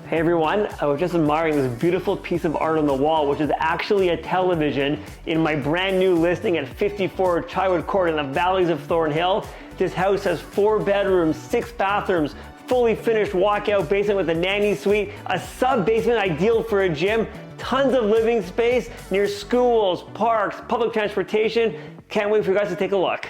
Hey everyone, I was just admiring this beautiful piece of art on the wall, which is actually a television in my brand new listing at 54 CHAIWOOD Court in the valleys of Thornhill. This house has 4 bedrooms, 6 bathrooms, fully finished walkout basement with a nanny suite, a sub-basement ideal for a gym, tons of living space near schools, parks, public transportation. Can't wait for you guys to take a look.